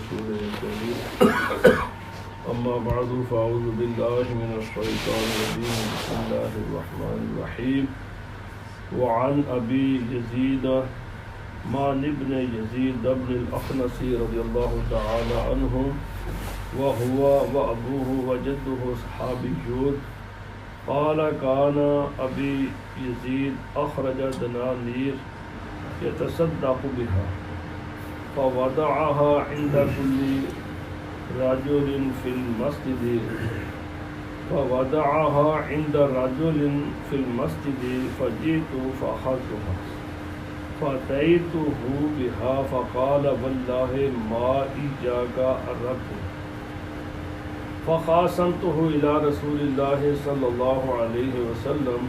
رسوله الكريم أما بعد فأعوذ بالله من الشيطان الرجيم بسم الله الرحمن الرحيم وعن أبي يزيد معن بن يزيد بن الأخنس رضي الله تعالى عنه وهو وأبوه وجده صحابيون قال كان أبي يزيد أخرج دنانير يتصدق بها فوضعها عند كل رجل في المسجد فجئت فأخذتها فأتيته بها فقال والله ما إياك أردت فخاصمته إلى رسول الله صلى الله عليه وسلم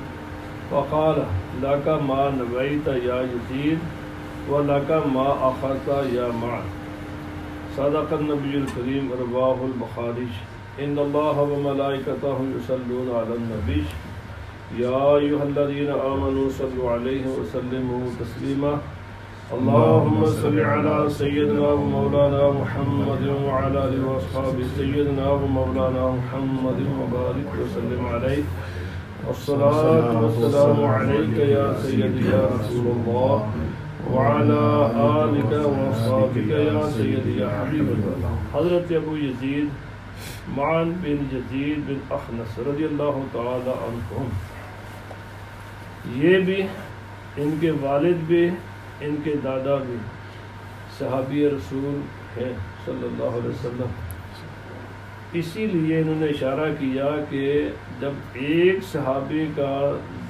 فقال لك ما نويت يا يزيد وَلَكَ مَا أَخَذْتَ يَا مَعَنْ صدق النبي الكريم رواه البخاري إن الله وملائكته يصلون على النبي يا أيها الذين آمنوا صلوا عليه وسلموا تسليما اللهم صل على سيدنا ومولانا محمد وعلى آله وأصحابه سيدنا ومولانا محمد وبارك وسلم عليه والصلاة والسلام عليك يا سيدي يا رسول الله وعلى آلك وصحبك يا سيدي يا حبيب الله. حضرت ابو یزید معن بن یزید بن اخنس رضی اللہ تعالی عنہم، یہ بھی ان کے والد بھی ان کے دادا بھی صحابی رسول ہیں صلی اللہ علیہ وسلم. اسی لیے انہوں نے اشارہ کیا کہ جب ایک صحابی کا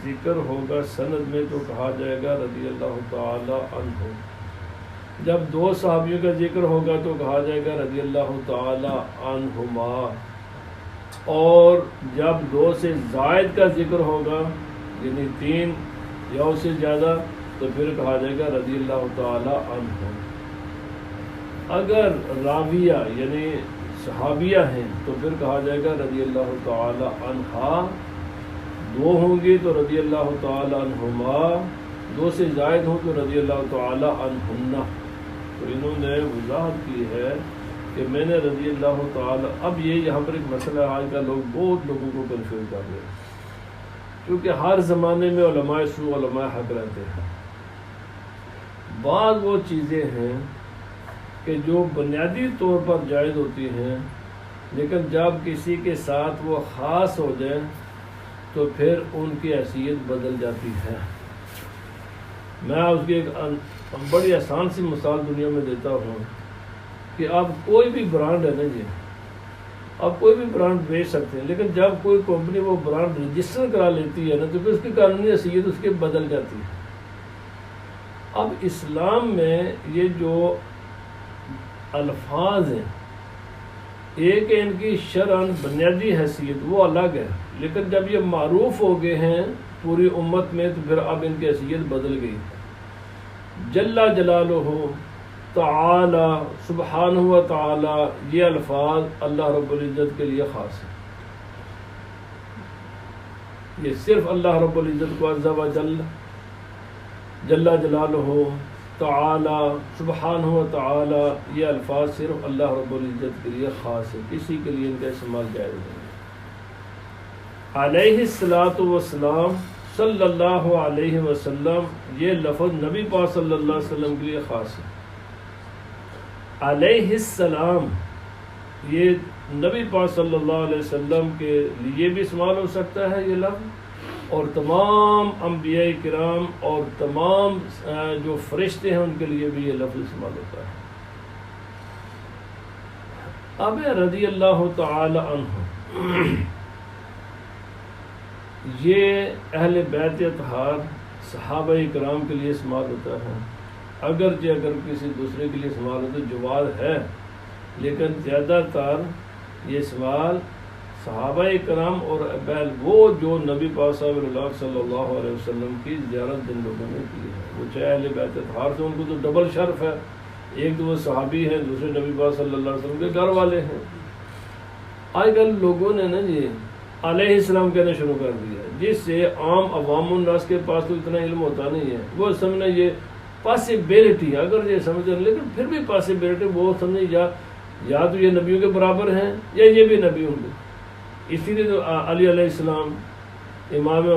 ذکر ہوگا سند میں تو کہا جائے گا رضی اللہ تعالی عنہ، جب دو صحابیوں کا ذکر ہوگا تو کہا جائے گا رضی اللہ تعالی عنہما، اور جب دو سے زائد کا ذکر ہوگا یعنی تین یا اس سے زیادہ تو پھر کہا جائے گا رضی اللہ تعالی عنہ. اگر راویہ یعنی صحابیہ ہیں تو پھر کہا جائے گا رضی اللہ تعالی عنہا، دو ہوں گی تو رضی اللہ تعالی عنہما، دو سے زائد ہوں تو رضی اللہ تعالی عنہن. تو انہوں نے وضاحت کی ہے کہ میں نے رضی اللہ تعالی، اب یہ یہاں پر ایک مسئلہ آج کا لوگ بہت لوگوں کو کنفیوز کر رہے ہیں کیونکہ ہر زمانے میں علماء سو علماء حق رہتے ہیں. بعض وہ چیزیں ہیں کہ جو بنیادی طور پر جائز ہوتی ہیں لیکن جب کسی کے ساتھ وہ خاص ہو جائے تو پھر ان کی حیثیت بدل جاتی ہے. میں اس کی ایک بڑی آسان سی مثال دنیا میں دیتا ہوں کہ آپ کوئی بھی برانڈ ہے نا جی، آپ کوئی بھی برانڈ بیچ سکتے ہیں لیکن جب کوئی کمپنی وہ برانڈ رجسٹر کرا لیتی ہے نا تو پھر اس کی قانونی حیثیت اس کے بدل جاتی ہے. اب اسلام میں یہ جو الفاظ ہیں، ایک ان کی شرعاً بنیادی حیثیت وہ الگ ہے، لیکن جب یہ معروف ہو گئے ہیں پوری امت میں تو پھر اب ان کی حیثیت بدل گئی. جل جلالہ تعالی سبحانہ و تعالی، یہ الفاظ اللہ رب العزت کے لیے خاص ہیں. یہ صرف اللہ رب العزت کو عز و جل جلالہ تعالی سبحانہ و تعالی، یہ الفاظ صرف اللہ رب العزت کے لیے خاص ہے، کسی کے لیے ان کا استعمال جائز نہیں. علیہ الصلاۃ والسلام صلی اللہ علیہ وسلم، یہ لفظ نبی پاک صلی اللہ علیہ وسلم کے لیے خاص ہے. علیہ السلام یہ نبی پاک صلی اللہ علیہ وسلم کے لیے بھی استعمال ہو سکتا ہے یہ لفظ، اور تمام انبیاء کرام اور تمام جو فرشتے ہیں ان کے لیے بھی یہ لفظ استعمال ہوتا ہے. اب رضی اللہ تعالی عنہ، یہ اہل بیت اطہار صحابہ کرام کے لیے استعمال ہوتا ہے. اگرچہ اگر کسی دوسرے کے لیے استعمال ہو تو جواز ہے، لیکن زیادہ تر یہ استعمال صحابہ کرام اور وہ جو نبی پاک صلی اللہ علیہ وسلم کی زیارت جن لوگوں نے کی ہے، وہ چاہے اہل بیت اطہار سے، ان کو تو ڈبل شرف ہے، ایک تو وہ صحابی ہیں، دوسرے نبی پاک صلی اللہ علیہ وسلم کے گھر والے ہیں. آج کل لوگوں نے نا جی علیہ السلام کہنا شروع کر دیا، جس سے عام عوام الناس کے پاس تو اتنا علم ہوتا نہیں ہے. وہ سمجھنا یہ پاسبلٹی ہے، اگر یہ سمجھ، لیکن پھر بھی پاسبلٹی وہ سمجھے یا یا تو یہ نبیوں کے برابر ہیں یا یہ بھی نبی ہوں گے. اسی لیے تو علی علیہ السلام، امام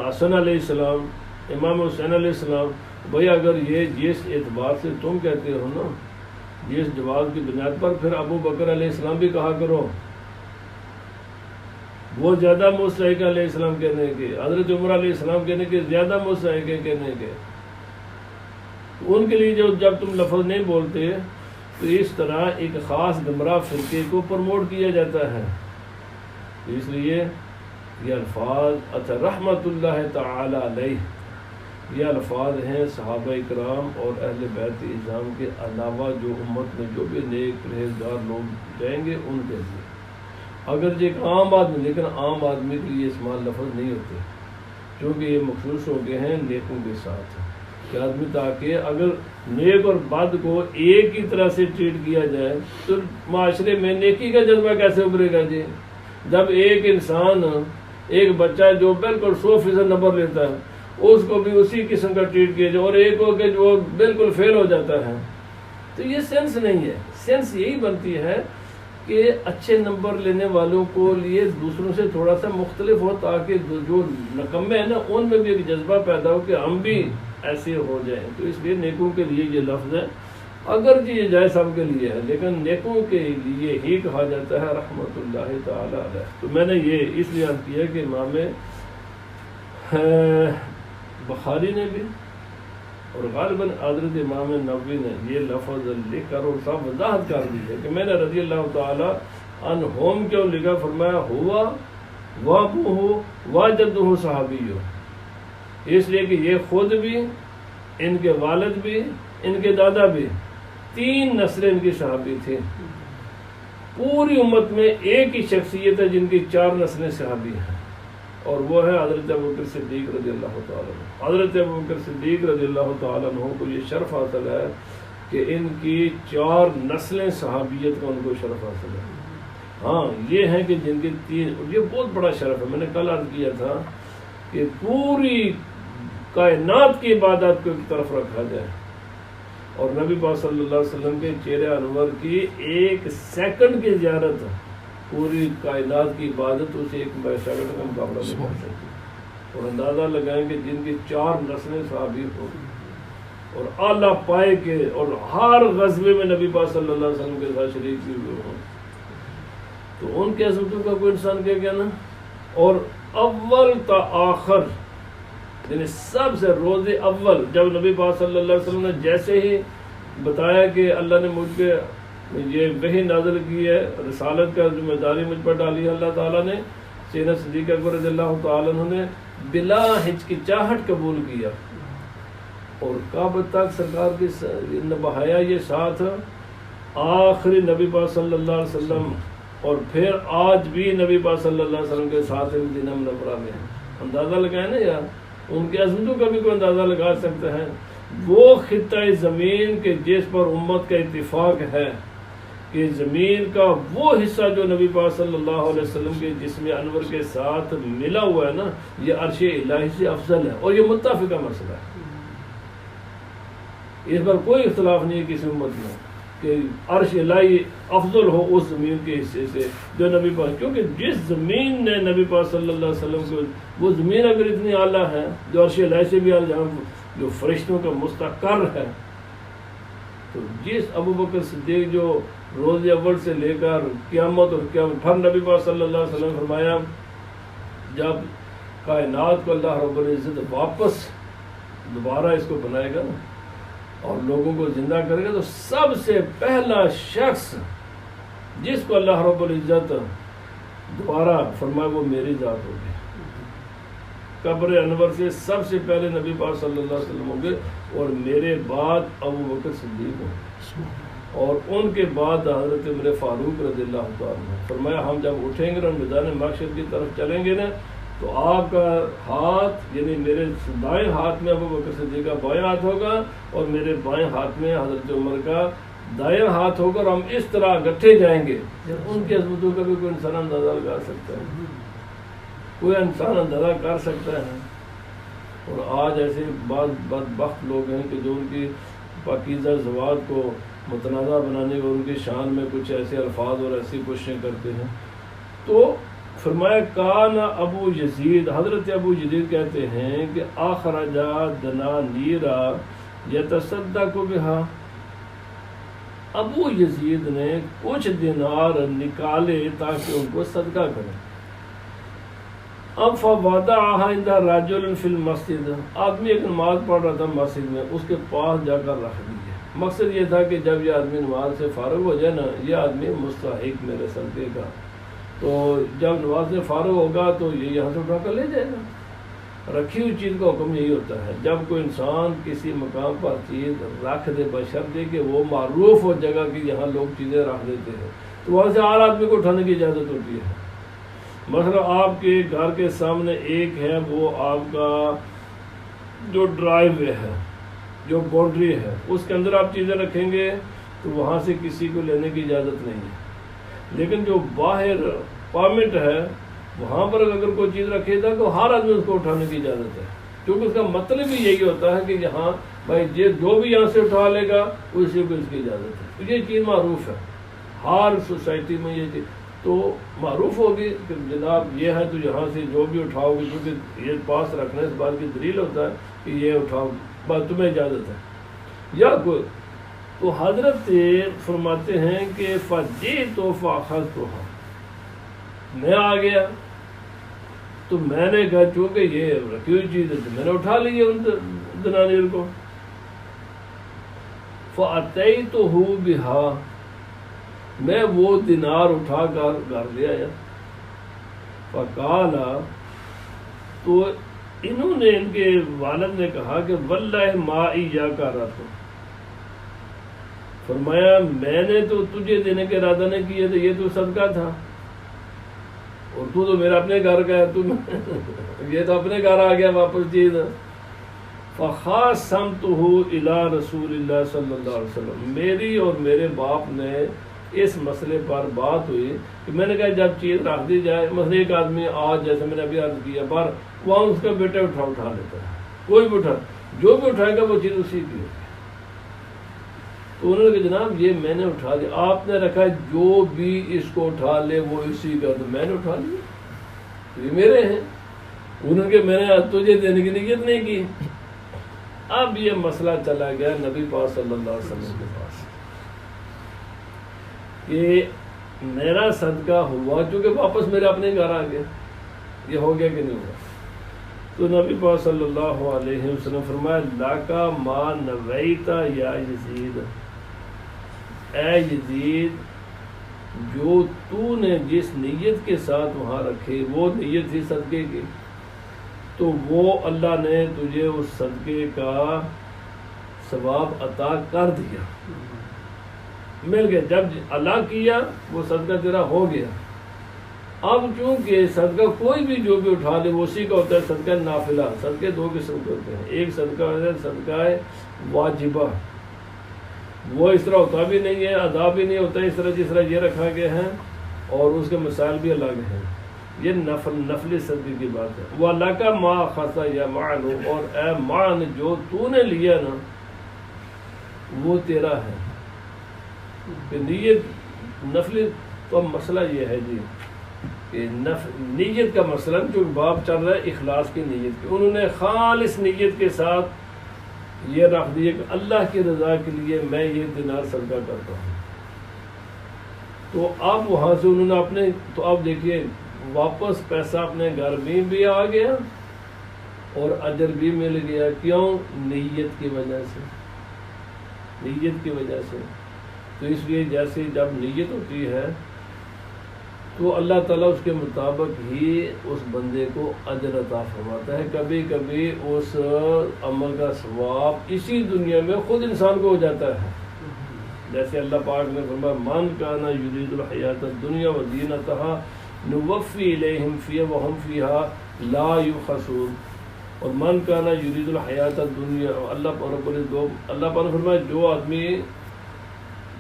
حسن علیہ السلام، امام حسین علیہ السلام، بھائی اگر یہ جس اعتبار سے تم کہتے ہو نا، جس جواز کی بنیاد پر، پھر ابو بکر علیہ السلام بھی کہا کرو، وہ زیادہ مستحق علیہ السلام کہنے کے، حضرت عمر علیہ السلام کہنے کے زیادہ مستحق ہے کہنے کے. ان کے لیے جب تم لفظ نہیں بولتے تو اس طرح ایک خاص گمراہ فرقے کو پروموٹ کیا جاتا ہے. اس لیے یہ الفاظ رحمت اللہ تعالی علیہ، یہ الفاظ ہیں صحابہ اکرام اور اہل بیت اعظام کے علاوہ جو امت میں جو بھی نیک پرہیزگار لوگ جائیں گے ان کے لیے. اگر ایک عام آدمی، لیکن عام آدمی کے لیے استعمال لفظ نہیں ہوتے، کیونکہ یہ مخصوص ہو گئے ہیں نیکوں کے ساتھ کہ آدمی، تاکہ اگر نیک اور بد کو ایک ہی طرح سے ٹریٹ کیا جائے تو معاشرے میں نیکی کا جذبہ کیسے ابھرے گا جی؟ جب ایک انسان، ایک بچہ جو بالکل 100% نمبر لیتا ہے، اس کو بھی اسی قسم کا ٹریٹ کیا جائے، اور ایک ہو کہ جو بالکل فیل ہو جاتا ہے، تو یہ سینس نہیں ہے. سینس یہی بنتی ہے کہ اچھے نمبر لینے والوں کو لیے دوسروں سے تھوڑا سا مختلف ہو، تاکہ جو نکمے ہیں نا ان میں بھی ایک جذبہ پیدا ہو کہ ہم بھی ایسے ہو جائیں. تو اس لیے نیکوں کے لیے یہ لفظ ہے، اگر یہ جائے سب کے لیے ہے، لیکن نیکوں کے لیے ہی کہا جاتا ہے رحمت اللہ تعالی علیہ. تو میں نے یہ اس لیے عرض کیا کہ امام بخاری نے بھی اور غالباً حضرت امام نووی نے یہ لفظ لکھ کر اور صاحب وضاحت کر دی ہے کہ میں نے رضی اللہ تعالی عنہم کیوں لکھا. فرمایا ہوا وابوہ وجدہ صحابی ہو، اس لیے کہ یہ خود بھی، ان کے والد بھی، ان کے دادا بھی، 3 نسلیں ان کی صحابی تھیں. پوری امت میں ایک ہی شخصیت ہے جن کی 4 نسلیں صحابی ہیں، اور وہ ہے حضرت ابوبکر صدیق رضی اللہ تعالیٰ عنہ. حضرت ابوبکر صدیق رضی اللہ تعالیٰ عنہ کو یہ شرف حاصل ہے کہ ان کی 4 نسلیں صحابیت کا ان کو شرف حاصل ہے. ہاں یہ ہیں کہ جن کی 3، یہ بہت بڑا شرف ہے. میں نے کل عرض کیا تھا کہ پوری کائنات کی عبادت کو ایک طرف رکھا جائے اور نبی پاک صلی اللہ علیہ وسلم کے چہرے انور کی 1 سیکنڈ کی زیارت، پوری کائنات کی عبادت اسے 1 سیکنڈ کا مقابلہ نہیں کر سکتی. اور اندازہ لگائیں کہ جن کی 4 نسلیں صحابی ہو اور اعلیٰ پائے کے اور ہر غزوے میں نبی پاک صلی اللہ علیہ وسلم کے ساتھ شریک بھی ہوئے ہوں، تو ان کے عظمتوں کا کوئی انسان کیا کہنا. اور اول تا آخر، یعنی سب سے روز اول جب نبی پاک صلی اللہ علیہ وسلم نے جیسے ہی بتایا کہ اللہ نے مجھ پہ یہ وحی نازل کی ہے، رسالت کا ذمہ داری مجھ پر ڈالی ہے اللہ تعالیٰ نے، سیدنا صدیق اکبر رضی اللہ تعالیٰ عنہ نے بلا ہچکچاہٹ قبول کیا اور کب تک سرکار کی نبھایا یہ ساتھ آخری نبی پاک صلی اللہ علیہ وسلم، اور پھر آج بھی نبی پاک صلی اللہ علیہ وسلم کے ساتھ دن ہم نبرہ میں ہیں. اندازہ لگائیں نا یار، ان کے عظمتوں کا بھی کوئی اندازہ لگا سکتا ہے. وہ خطہ زمین کے جس پر امت کا اتفاق ہے کہ زمین کا وہ حصہ جو نبی پاک صلی اللہ علیہ وسلم کے جسم انور کے ساتھ ملا ہوا ہے نا، یہ عرش الہی سے افضل ہے، اور یہ متفقہ مسئلہ ہے. اس پر کوئی اختلاف نہیں ہے کسی امت میں کہ عرش الہی افضل ہو اس زمین کے حصے سے جو نبی پاک، کیونکہ جس زمین نے نبی پاک صلی اللہ علیہ وسلم کو، وہ زمین اگر اتنی اعلیٰ ہے جو عرش الہی سے بھی اعلیٰ، جو فرشتوں کا مستقر ہے، تو جس ابو بکر صدیق جو روز اول سے لے کر قیامت اور قیامت پھر نبی پاک صلی اللہ علیہ وسلم فرمایا جب کائنات کو اللہ رب العزت واپس دوبارہ اس کو بنائے گا نا اور لوگوں کو زندہ کرے گا، تو سب سے پہلا شخص جس کو اللہ رب العزت دوبارہ فرمائے وہ میری ذات ہوگی. قبر انور سے سب سے پہلے نبی پاک صلی اللہ علیہ وسلم ہوں گے، اور میرے بعد ابو بکر صدیق ہوں گے، اور ان کے بعد حضرت عمر فاروق رضی اللہ تعالیٰ. فرمایا ہم جب اٹھیں گے اور میدان محشر کی طرف چلیں گے نا، تو آپ کا ہاتھ، یعنی میرے دائیں ہاتھ میں ابو بکر صدیق کا بائیں ہاتھ ہوگا، اور میرے بائیں ہاتھ میں حضرت عمر کا دائیں ہاتھ ہوگا، اور ہم اس طرح گٹھے جائیں گے. ان کی عظمتوں کا بھی کوئی انسان اندازہ لگا سکتا ہے، کوئی انسان اندازہ کر سکتا ہے. اور آج ایسے بعض بدبخت لوگ ہیں کہ جو ان کی پاکیزہ زوات کو متنازع بنانے اور ان کی شان میں کچھ ایسے الفاظ اور ایسی کوششیں کرتے ہیں. تو فرمایا کان ابو یزید، حضرت ابو یزید کہتے ہیں کہ اخرجا دنانیرا یتصدق بہا، ابو یزید نے کچھ دینار نکالے تاکہ ان کو صدقہ کریں. اب فوضعها عند رجل فی المسجد، آدمی ایک نماز پڑھ رہا تھا مسجد میں، اس کے پاس جا کر رکھ دیے. مقصد یہ تھا کہ جب یہ آدمی نماز سے فارغ ہو جائے نا، یہ آدمی مستحق میرے صدقے کا، تو جب نماز سے فارغ ہوگا تو یہ یہاں سے اٹھا کر لے جائے گا. رکھی ہوئی چیز کا حکم یہی ہوتا ہے، جب کوئی انسان کسی مقام پر چیز رکھ دے بشرطے کہ وہ معروف ہو جگہ کہ یہاں لوگ چیزیں رکھ دیتے ہیں، تو وہاں سے ہر آدمی کو اٹھانے کی اجازت ہوتی ہے. مثلا آپ کے گھر کے سامنے ایک ہے، وہ آپ کا جو ڈرائیو وے ہے، جو باؤنڈری ہے، اس کے اندر آپ چیزیں رکھیں گے تو وہاں سے کسی کو لینے کی اجازت نہیں ہے. لیکن جو باہر پارمنٹ ہے وہاں پر اگر کوئی چیز رکھے گا تو ہر آدمی اس کو اٹھانے کی اجازت ہے، کیونکہ اس کا مطلب ہی یہی ہوتا ہے کہ یہاں بھائی جو بھی یہاں سے اٹھا لے گا اسی کو اس کی اجازت ہے. تو یہ چیز معروف ہے ہر سوسائٹی میں، یہ چیز تو معروف ہوگی کہ جناب یہ ہے تو یہاں سے جو بھی اٹھاؤ گے، کیونکہ یہ پاس رکھنے اس بات کی دلیل ہوتا ہے کہ یہ اٹھاؤ، بس تمہیں اجازت ہے یا کوئی. تو حضرت فرماتے ہیں کہ فجئت فاخذتها، میں آ گیا تو میں نے کہا چونکہ یہ رکھی ہوئی چیز ہے تو میں نے اٹھا لی ان دنانیر کو. فأتيته بها، میں وہ دینار اٹھا کر گھر لے آیا. فقال، تو انہوں نے، ان کے والد نے کہا کہ واللہ ما ایاک اردت، فرمایا میں نے تو تجھے دینے کے ارادہ نہیں کیا تھا، یہ تو صدقہ تھا اور تو میرا اپنے گھر کا ہے، یہ تو اپنے گھر آ گیا واپس چیز. فخاصمتہ الی رسول اللہ صلی اللہ علیہ وسلم، میری اور میرے باپ نے اس مسئلے پر بات ہوئی کہ میں نے کہا جب چیز رکھ دی جائے، مثلا ایک آدمی آج جیسے میں نے ابھی عرض کیا پر وہاں اس کا بیٹا اٹھا لیتا ہے، کوئی بھی جو بھی اٹھائے گا وہ چیز اسی کی ہوگی. تو انہوں نے کہا جناب یہ میں نے اٹھا لیا، آپ نے رکھا جو بھی اس کو اٹھا لے وہ اسی کا، تو میں نے اٹھا لیا، یہ میرے ہیں. انہوں نے میں نے تجھے دینے کی نیت نہیں کی. اب یہ مسئلہ چلا گیا نبی پاک صلی اللہ علیہ وسلم کے پاس کہ میرا صدقہ ہوا چونکہ واپس میرے اپنے گھر آ گیا، یہ ہو گیا کہ نہیں ہوا. تو نبی پاک صلی اللہ علیہ وسلم فرمایا لاکا ما نویت یا یزید، اے یزید جو تو نے جس نیت کے ساتھ وہاں رکھے وہ نیت تھی صدقے کی، تو وہ اللہ نے تجھے اس صدقے کا ثواب عطا کر دیا، مل گیا. جب اللہ کیا وہ صدقہ تیرا ہو گیا. اب چونکہ صدقہ کوئی بھی جو بھی اٹھا لے وہ اسی کا ہوتا ہے. صدقہ نافلہ، صدقے دو قسم کے ہوتے ہیں، ایک صدقہ ہوتا ہے صدقہ واجبہ، وہ اس طرح ہوتا بھی نہیں ہے، ادا بھی نہیں ہوتا اس طرح جس طرح یہ رکھا گیا ہے، اور اس کے مسائل بھی الگ ہیں. یہ نفلی صدقے کی بات ہے. وہ اللہ کا ما خاصا یا معن، اور اے معن جو تو نے لیا نا وہ تیرا ہے. کہ نیت نفلی تو مسئلہ یہ ہے جی کہ نیت کا مسئلہ جو باب چل رہا ہے اخلاص کی نیت کی، انہوں نے خالص نیت کے ساتھ یہ رکھ دیا کہ اللہ کی رضا کے لیے میں یہ دینار صدقہ کرتا ہوں. تو اب وہاں سے انہوں نے اپنے، تو اب دیکھیے واپس پیسہ اپنے گھر میں بھی آ گیا اور اجر بھی مل گیا. کیوں؟ نیت کی وجہ سے، نیت کی وجہ سے. تو اس لیے جیسے جب نیت ہوتی ہے تو اللہ تعالیٰ اس کے مطابق ہی اس بندے کو اجر عطا فرماتا ہے. کبھی کبھی اس عمل کا ثواب اسی دنیا میں خود انسان کو ہو جاتا ہے. جیسے اللہ پاک نے فرمایا من کان یرید الحیات الدنیا وزینتہا نوفی الیہم فیہا وہم فیہا لا یبخسون. اور من کان یرید الحیات الدنیا، اللہ پاک نے فرمایا جو آدمی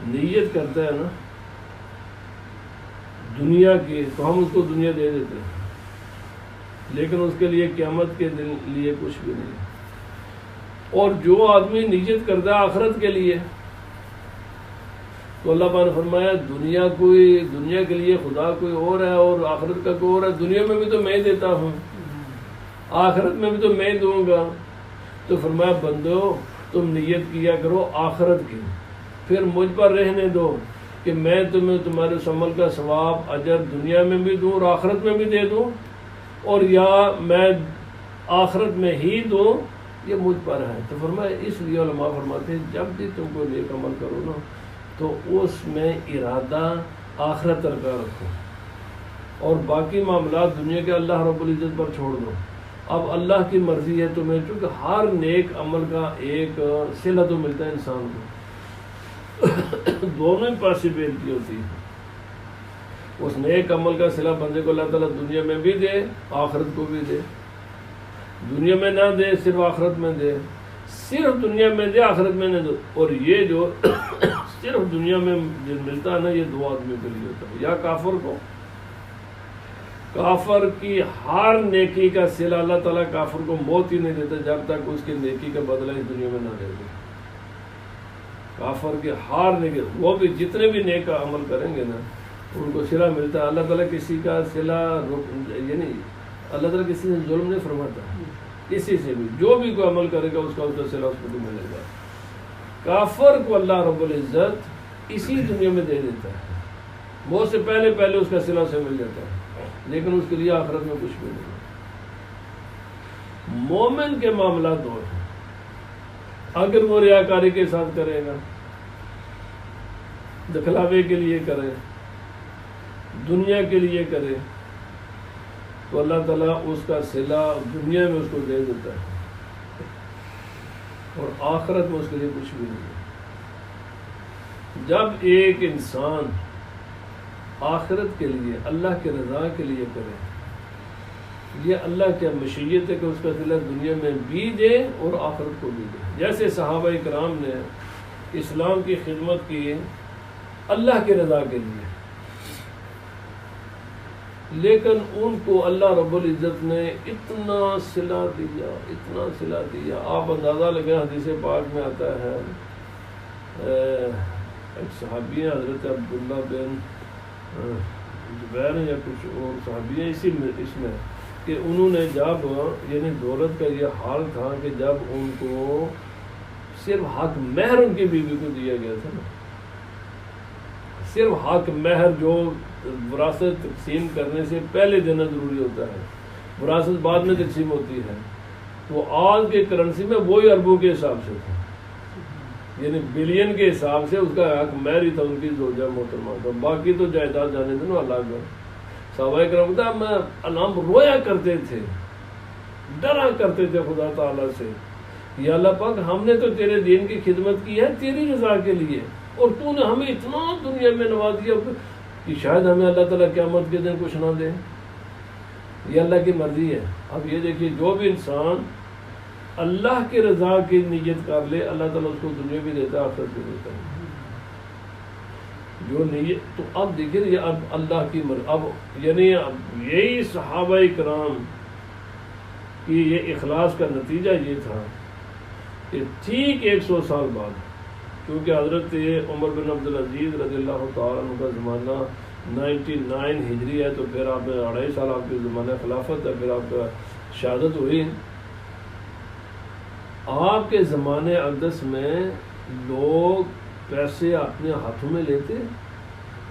نیت کرتا ہے نا دنیا کی تو ہم اس کو دنیا دے دیتے ہیں، لیکن اس کے لیے قیامت کے دن لیے کچھ بھی نہیں. اور جو آدمی نیت کرتا ہے آخرت کے لیے تو اللہ پاک نے فرمایا دنیا کے لیے خدا کوئی اور ہے اور آخرت کا کوئی اور ہے. دنیا میں بھی تو میں دیتا ہوں، آخرت میں بھی تو میں دوں گا. تو فرمایا بندو تم نیت کیا کرو آخرت کی، پھر مجھ پر رہنے دو کہ میں تمہیں تمہارے اس عمل کا ثواب اجر دنیا میں بھی دوں اور آخرت میں بھی دے دوں، اور یا میں آخرت میں ہی دوں، یہ مجھ پر ہے. تو فرمایا اس لیے علماء فرماتے ہیں جب بھی تم کوئی نیک عمل کرو نا تو اس میں ارادہ آخرت کا رکھو، اور باقی معاملات دنیا کے اللہ رب العزت پر چھوڑ دو. اب اللہ کی مرضی ہے تمہیں، چونکہ ہر نیک عمل کا ایک صلہ تو ملتا ہے انسان کو، دونوں ہی پاسبلٹی ہوتی ہے. اس نیک عمل کا صلہ بندے کو اللہ تعالیٰ دنیا میں بھی دے آخرت کو بھی دے. دنیا میں نہ دے صرف آخرت میں دے، صرف دنیا میں دے آخرت میں نہ دے. اور یہ جو صرف دنیا میں ملتا ہے نا یہ دو آدمیوں کے لیے ہوتا ہے، یا کافر کو، کافر کی ہر نیکی کا صلہ اللہ تعالیٰ کافر کو موت ہی نہیں دیتا جب تک اس کی نیکی کا بدلہ اس دنیا میں نہ دے دے. کافر کے ہر نیکی، وہ بھی جتنے بھی نیک عمل کریں گے نا ان کو صلہ ملتا ہے. اللہ تعالیٰ کسی کا صلہ یعنی اللہ تعالیٰ کسی سے ظلم نہیں فرماتا، کسی سے بھی جو بھی کوئی عمل کرے گا اس کا صلہ اس کو بھی ملے گا. کافر کو اللہ رب العزت اسی دنیا میں دے دیتا ہے، موت سے پہلے اس کا صلہ سے مل جاتا ہے، لیکن اس کے لیے آخرت میں کچھ بھی نہیں. مومن کے معاملات دو ہیں. اگر وہ ریاکاری کے ساتھ کرے گا، دکھلاوے کے لیے کرے، دنیا کے لیے کرے، تو اللہ تعالیٰ اس کا صلہ دنیا میں اس کو دے دیتا ہے اور آخرت میں اس کے لیے کچھ بھی نہیں ہے. جب ایک انسان آخرت کے لیے اللہ کے رضا کے لیے کرے، یہ اللہ کی مشیت ہے کہ اس کا صلہ دنیا میں بھی دے اور آخرت کو بھی دے. جیسے صحابہ کرام نے اسلام کی خدمت کی اللہ کے رضا کے لیے، لیکن ان کو اللہ رب العزت نے اتنا صلہ دیا. آپ اندازہ لگیں، حدیث پاک میں آتا ہے ایک صحابی ہیں حضرت عبداللہ بن زبیر یا کچھ اور صحابی ہیں اس میں کہ انہوں نے جب یعنی دولت کا یہ حال تھا کہ جب ان کو صرف حق مہر ان کی بیوی کو دیا گیا تھا نا، صرف حق مہر جو وراثت تقسیم کرنے سے پہلے دینا ضروری ہوتا ہے، وراثت بعد میں تقسیم ہوتی ہے، تو آج کے کرنسی میں وہی اربوں کے حساب سے تھا، یعنی بلین کے حساب سے اس کا حق مہر ہی تھا ان کی زوجہ محترمہ کا. باقی تو جائیداد جانے دیں نا اللہ کا. صحابہ کرام کہتا میں علام رویا کرتے تھے، ڈرا کرتے تھے خدا تعالیٰ سے، یا اللہ پاک ہم نے تو تیرے دین کی خدمت کی ہے تیری رضا کے لیے، اور تو نے ہمیں اتنا دنیا میں نواز دیا کہ شاید ہمیں اللہ تعالیٰ قیامت کے دن کچھ نہ دے. یہ اللہ کی مرضی ہے. اب یہ دیکھیے جو بھی انسان اللہ کی رضا کی نیت کر لے اللہ تعالیٰ اس کو دنیا بھی دیتا ہے آخرت بھی دیتا ہے. جو نیت تو اب دیکھیے یہ اب اللہ کی مرضی، اب یعنی اب یہی صحابہ کرام کی یہ اخلاص کا نتیجہ یہ تھا کہ ٹھیک 100 سال بعد، کیونکہ حضرت عمر بن عبدالعزیز رضی اللہ تعالیٰ عنہ کا زمانہ 99 ہجری ہے، تو پھر آپ 2.5 سال آپ کے زمانہ خلافت ہے، پھر آپ کا شہادت ہوئی. آپ کے زمانے اقدس میں لوگ پیسے اپنے ہاتھوں میں لیتے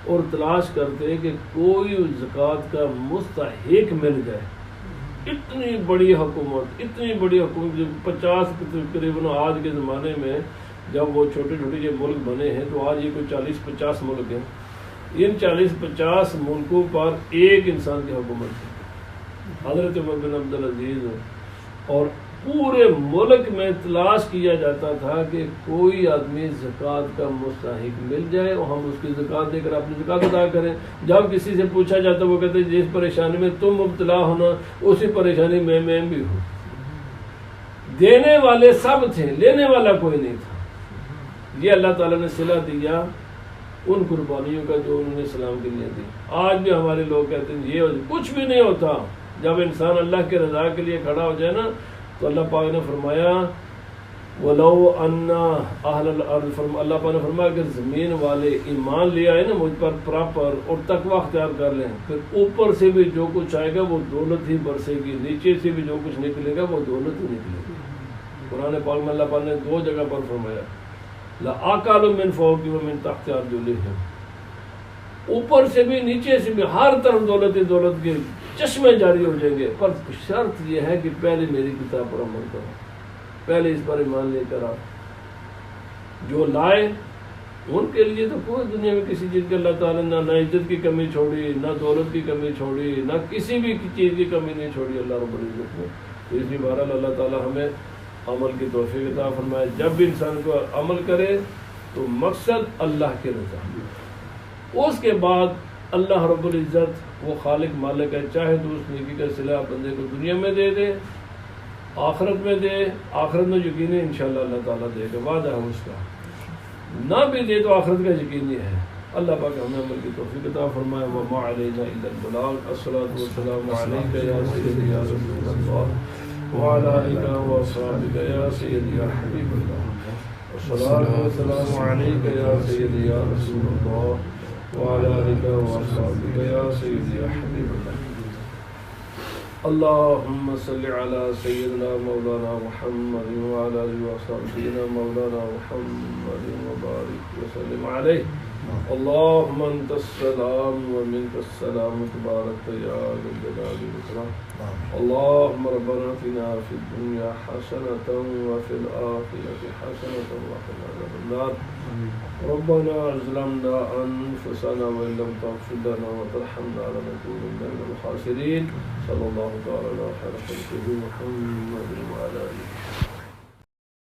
اور تلاش کرتے کہ کوئی زکوٰۃ کا مستحق مل جائے. اتنی بڑی حکومت 50 تقریباً آج کے زمانے میں جب وہ چھوٹے چھوٹے یہ ملک بنے ہیں تو آج یہ کوئی 40-50 ملک ہیں. ان 40-50 ملکوں پر ایک انسان کی حکومت تھی، حضرت عمر بن عبدالعزیز، اور پورے ملک میں تلاش کیا جاتا تھا کہ کوئی آدمی زکوٰۃ کا مستحق مل جائے اور ہم اس کی زکوٰۃ دے کر اپنی زکوٰۃ ادا کریں. جب کسی سے پوچھا جاتا وہ کہتے جس پریشانی میں تم مبتلا ہونا اسی پریشانی میں بھی ہوں. دینے والے سب تھے، لینے والا کوئی نہیں تھا. یہ اللہ تعالیٰ نے صلہ دیا ان قربانیوں کا جو انہوں نے اسلام کے لیے دی. آج بھی ہمارے لوگ کہتے ہیں یہ کچھ بھی نہیں ہوتا. جب انسان اللہ کے رضا کے لیے کھڑا ہو جائے نا تو اللہ پاک نے فرمایا ولو ان اہل الارض اللہ پاک نے فرمایا کہ زمین والے ایمان لے آئے نا مجھ پر پراپر اور تقوی اختیار کر لیں، پھر اوپر سے بھی جو کچھ آئے گا وہ دولت ہی برسے گی، نیچے سے بھی جو کچھ نکلے گا وہ دولت ہی نکلے گی۔ قرآن پاک میں اللہ پاک نے 2 جگہ پر فرمایا لآکل من فوق ومن تحت ارجلہم، اوپر سے بھی نیچے سے بھی ہر طرف دولت ہی دولت کے چشمے جاری ہو جائیں گے، پر شرط یہ ہے کہ پہلے میری کتاب پر عمل کرو، پہلے اس پر ایمان لے کر آؤ۔ جو لائے ان کے لیے تو کوئی دنیا میں کسی چیز کے اللہ تعالیٰ نے نہ عزت کی کمی چھوڑی، نہ دولت کی کمی چھوڑی، نہ کسی بھی چیز کی کمی نہیں چھوڑی اللہ رب العزت نے۔ تو اس لیے بہرحال اللہ تعالیٰ ہمیں عمل کی توفیق عطا فرمائے۔ جب بھی انسان کو عمل کرے تو مقصد اللہ کی رضا، اس کے بعد اللہ رب العزت وہ خالق مالک ہے، چاہے تو اس نیکی کا صلہ بندے کو دنیا میں دے دے، آخرت میں دے، آخرت میں یقینی انشاءاللہ اللہ تعالیٰ دے گا، وعدہ ہے اس کا، نہ بھی دے تو آخرت کا یقینی ہے۔ اللہ پاک ہمیں عمل کی توفیق عطا فرمائے۔ وما علینا الا البلاغ۔ الصلاۃ والسلام علیک یا سیدی یا رسول اللہ وعلی آلک واصحابک یا سیدی یا حبیب اللہ۔ الصلاۃ والسلام علیک یا سیدی یا رسول اللہ وعلی آلک واصحابک یا سیدی یا حبیب اللہ۔ اللهم صل على سيدنا مولانا محمد وعلى آله وصحبه سيدنا مولانا محمد وبارك وسلم عليه۔ اللهم انت السلام ومنك السلام تبارك يا ذا الجلال والإكرام۔ اللهم ربنا اتنا في الدنيا حسنة وفي الآخرة حسنة وقنا عذاب النار۔ ربنا ظلمنا أنفسنا وإن لم تغفر لنا وترحمنا لنكونن من الخاسرين۔ صلى الله تعالى على خير خلقه محمد وعلى آله